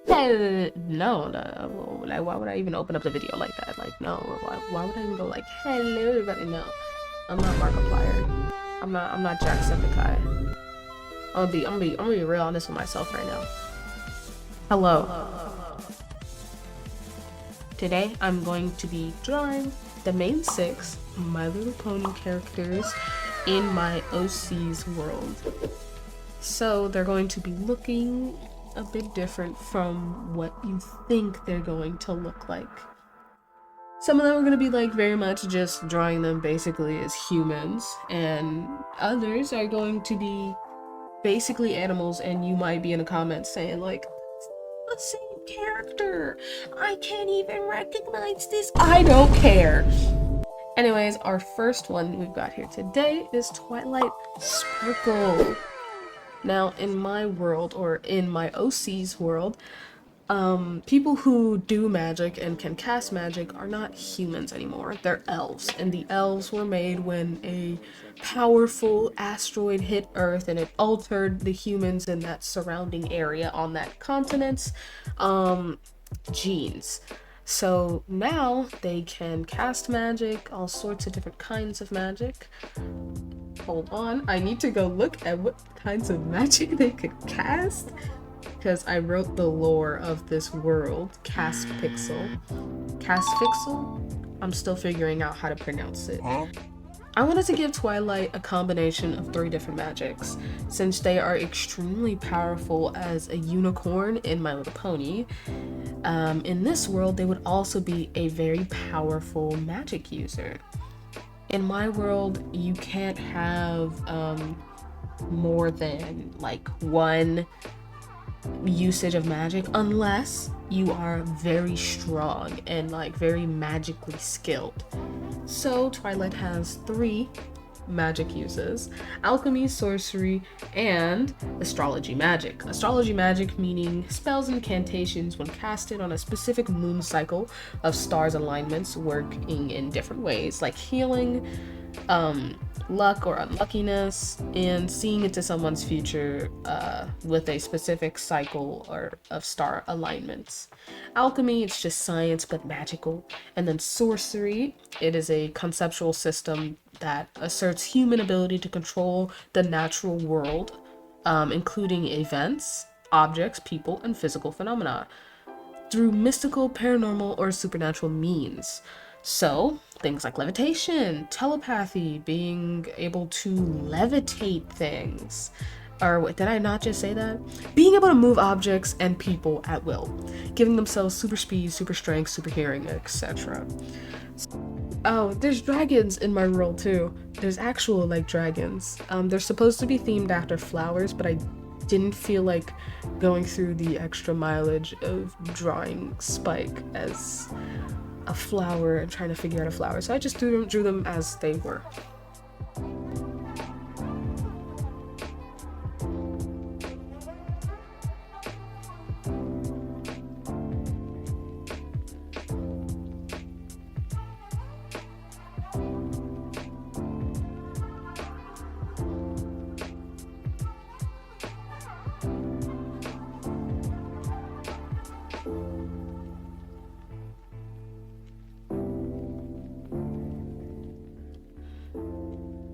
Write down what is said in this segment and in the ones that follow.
No, no, like why would I even open up the video like that? Like no, why would I even go like hello everybody? No, I'm not Markiplier. I'm not Jacksepticeye. I'm gonna be real honest with myself right now. Hello. Today I'm going to be drawing the main 6 My Little Pony characters in my OC's world. So they're going to be looking a bit different from what you think they're going to look like. Some of them are going to be like very much just drawing them basically as humans, and others are going to be basically animals, and you might be in the comments saying like, the same character, I can't even recognize this. I don't care. Anyways, our first one we've got here today is Twilight Sparkle. Now, in my world, or in my OC's world, people who do magic and can cast magic are not humans anymore. They're elves, and the elves were made when a powerful asteroid hit Earth and it altered the humans in that surrounding area on that continent's genes. So now they can cast magic, all sorts of different kinds of magic. Hold on, I need to go look at what kinds of magic they could cast, because I wrote the lore of this world. Castpixel. I'm still figuring out how to pronounce it. I wanted to give Twilight a combination of 3 different magics, since they are extremely powerful as a unicorn in My Little Pony. In this world, they would also be a very powerful magic user. In my world, you can't have more than like 1 usage of magic unless you are very strong and like very magically skilled. So Twilight has 3 magic uses: alchemy, sorcery, and astrology magic. Astrology magic meaning spells and incantations when casted on a specific moon cycle of stars alignments working in different ways, like healing, luck or unluckiness, and seeing into someone's future with a specific cycle or of star alignments. Alchemy, it's just science but magical. And then sorcery, it is a conceptual system that asserts human ability to control the natural world, including events, objects, people, and physical phenomena through mystical, paranormal, or supernatural means. So, things like levitation, telepathy, being able to levitate things. Or wait, did I not just say that? Being able to move objects and people at will, giving themselves super speed, super strength, super hearing, etc. Oh, there's dragons in my world too. There's actual like dragons. They're supposed to be themed after flowers, but I didn't feel like going through the extra mileage of drawing Spike as a flower and trying to figure out a flower. So I just drew them as they were.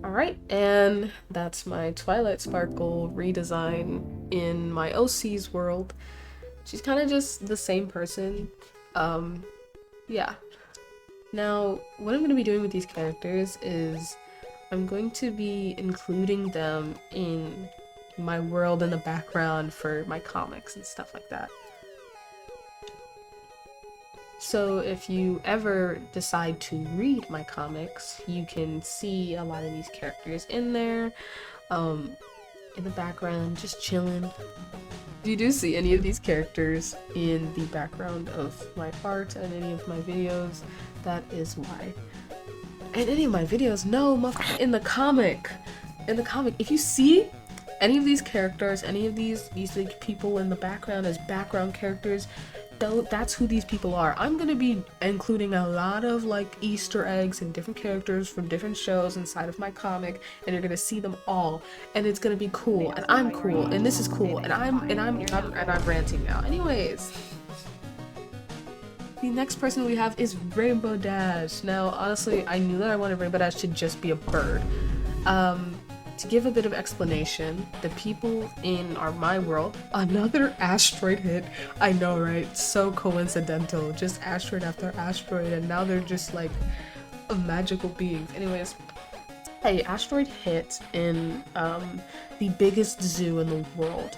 Alright, and that's my Twilight Sparkle redesign in my OC's world. She's kind of just the same person. Yeah. Now, what I'm going to be doing with these characters is I'm going to be including them in my world in the background for my comics and stuff like that. So if you ever decide to read my comics, you can see a lot of these characters in there, in the background, just chilling. If you do see any of these characters in the background of my art and any of my videos, that is why. And any of my videos, no, in the comic, if you see any of these characters, any of these like people in the background as background characters, that's who these people are. I'm gonna be including a lot of like Easter eggs and different characters from different shows inside of my comic, and you're gonna see them all, and it's gonna be cool, and I'm cool, and this is cool, and I'm ranting now. Anyways, the next person we have is Rainbow Dash. Now, honestly, I knew that I wanted Rainbow Dash to just be a bird. To give a bit of explanation, the people in my world, another asteroid hit. I know, right? So coincidental. Just asteroid after asteroid, and now they're just like magical beings. Anyways, hey, asteroid hit in the biggest zoo in the world,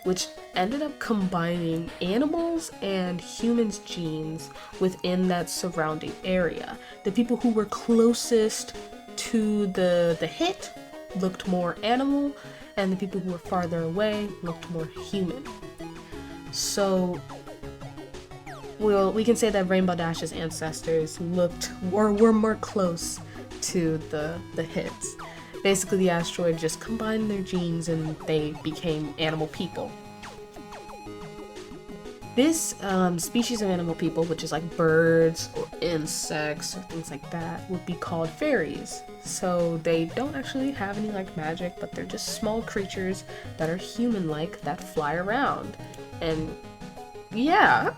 which ended up combining animals and humans' genes within that surrounding area. The people who were closest to the hit looked more animal, and the people who were farther away looked more human. So, we can say that Rainbow Dash's ancestors looked or were more close to the hits. Basically, the asteroid just combined their genes and they became animal people. This species of animal people, which is like birds or insects or things like that, would be called fairies. So they don't actually have any like magic, but they're just small creatures that are human-like that fly around. And yeah,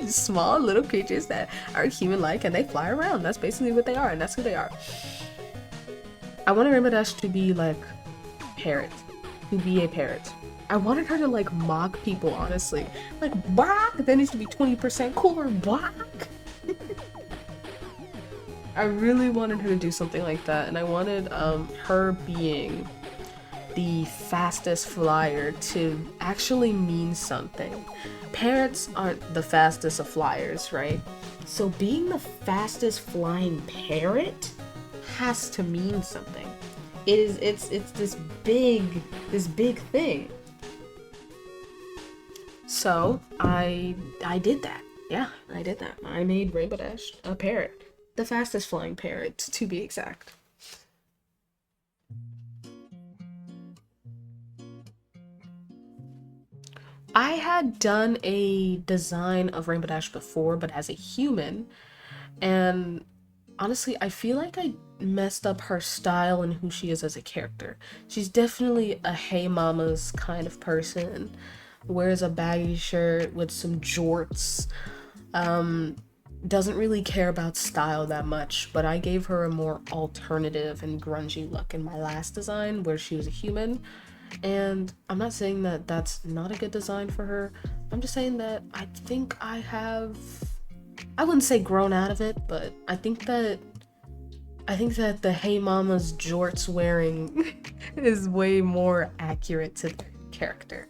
small little creatures that are human-like and they fly around. That's basically what they are, and that's who they are. I want Rainbow Dash to be like parrot, to be a parrot. I wanted her to like mock people, honestly. Like, bark! That needs to be 20% cooler, bark! I really wanted her to do something like that, and I wanted her being the fastest flyer to actually mean something. Parrots aren't the fastest of flyers, right? So being the fastest flying parrot has to mean something. It's this big thing. So I did that. Yeah, I did that. I made Rainbow Dash a parrot. The fastest flying parrot, to be exact. I had done a design of Rainbow Dash before, but as a human, and honestly, I feel like I messed up her style and who she is as a character. She's definitely a hey mamas kind of person. Wears a baggy shirt with some jorts. Doesn't really care about style that much, but I gave her a more alternative and grungy look in my last design where she was a human. And I'm not saying that that's not a good design for her. I'm just saying that I think I wouldn't say grown out of it, but I think that the hey mama's jorts wearing is way more accurate to the character.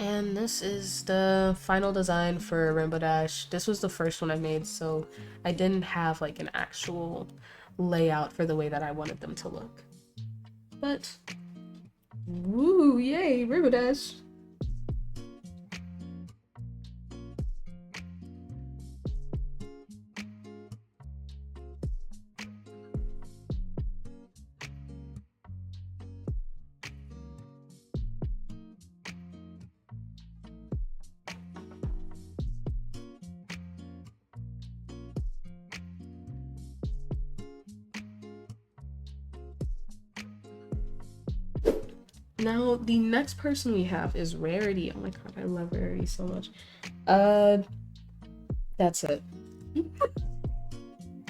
And this is the final design for Rainbow Dash. This was the first one I made, so I didn't have like an actual layout for the way that I wanted them to look. But, woo, yay, Rainbow Dash! Now, the next person we have is Rarity. Oh my god, I love Rarity so much. That's it.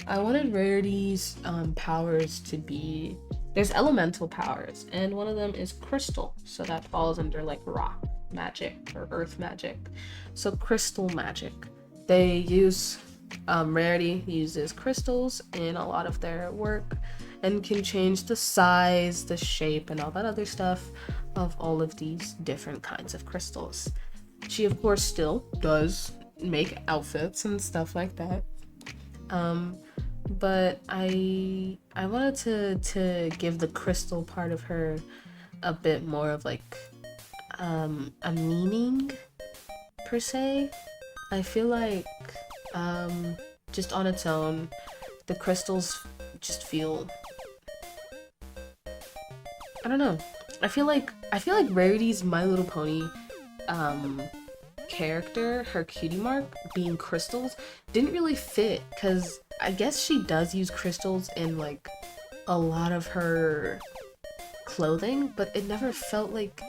I wanted Rarity's powers to be... There's elemental powers, and one of them is crystal. So that falls under like rock magic or earth magic. So crystal magic. They use... Rarity uses crystals in a lot of their work and can change the size, the shape, and all that other stuff of all of these different kinds of crystals. She, of course, still does make outfits and stuff like that. But I wanted to give the crystal part of her a bit more of like a meaning, per se. I feel like just on its own, the crystals just feel I don't know. I feel like Rarity's My Little Pony character, her cutie mark being crystals, didn't really fit, because I guess she does use crystals in like a lot of her clothing, but it never felt like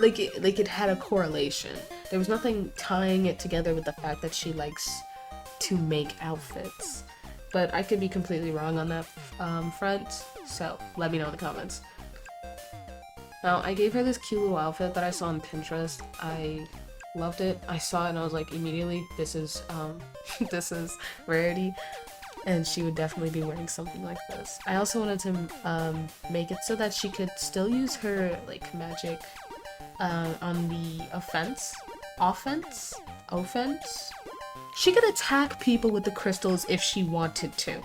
it had a correlation. There was nothing tying it together with the fact that she likes to make outfits. But I could be completely wrong on that front, so let me know in the comments. Now, I gave her this cute little outfit that I saw on Pinterest. I loved it. I saw it and I was like, immediately, this is this is Rarity, and she would definitely be wearing something like this. I also wanted to make it so that she could still use her like magic on the offense. She could attack people with the crystals if she wanted to.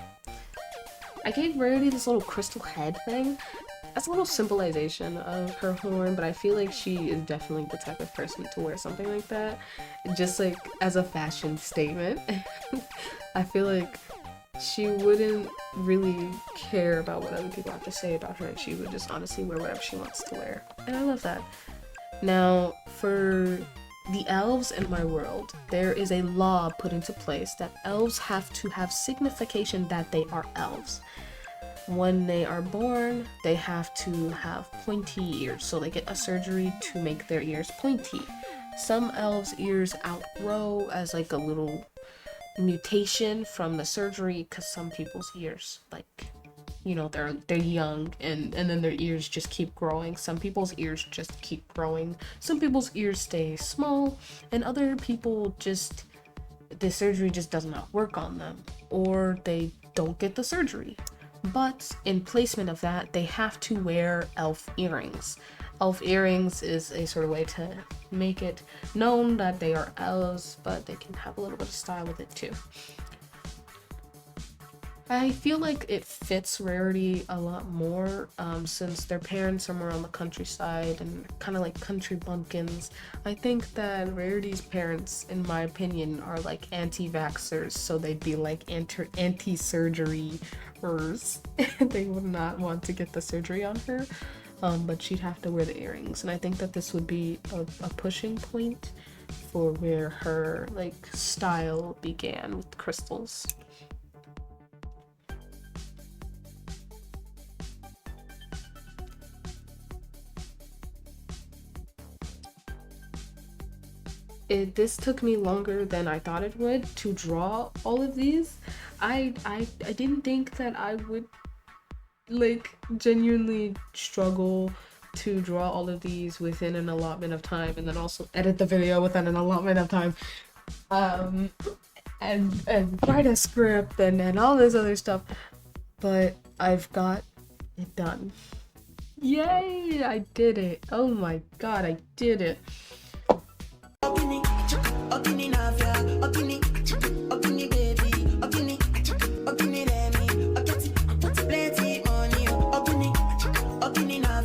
I gave Rarity this little crystal head thing. That's a little symbolization of her horn, but I feel like she is definitely the type of person to wear something like that, just like as a fashion statement. I feel like she wouldn't really care about what other people have to say about her, and she would just honestly wear whatever she wants to wear. And I love that. Now, for the elves in my world, there is a law put into place that elves have to have signification that they are elves. When they are born, they have to have pointy ears, so they get a surgery to make their ears pointy. Some elves' ears outgrow as like a little mutation from the surgery, because some people's ears, like, you know, they're young and then their ears just keep growing. Some people's ears just keep growing. Some people's ears stay small, and other people just, the surgery just does not work on them, or they don't get the surgery. But in placement of that, they have to wear elf earrings. Elf earrings is a sort of way to make it known that they are elves, but they can have a little bit of style with it too. I feel like it fits Rarity a lot more since their parents are more on the countryside and kind of like country bumpkins. I think that Rarity's parents, in my opinion, are like anti-vaxxers, so they'd be like anti-surgery-ers. They would not want to get the surgery on her, but she'd have to wear the earrings. And I think that this would be a pushing point for where her like style began with crystals. This took me longer than I thought it would to draw all of these. I didn't think that I would like genuinely struggle to draw all of these within an allotment of time, and then also edit the video within an allotment of time, and write a script and all this other stuff. But I've got it done. Yay! I did it. Oh my god, I did it.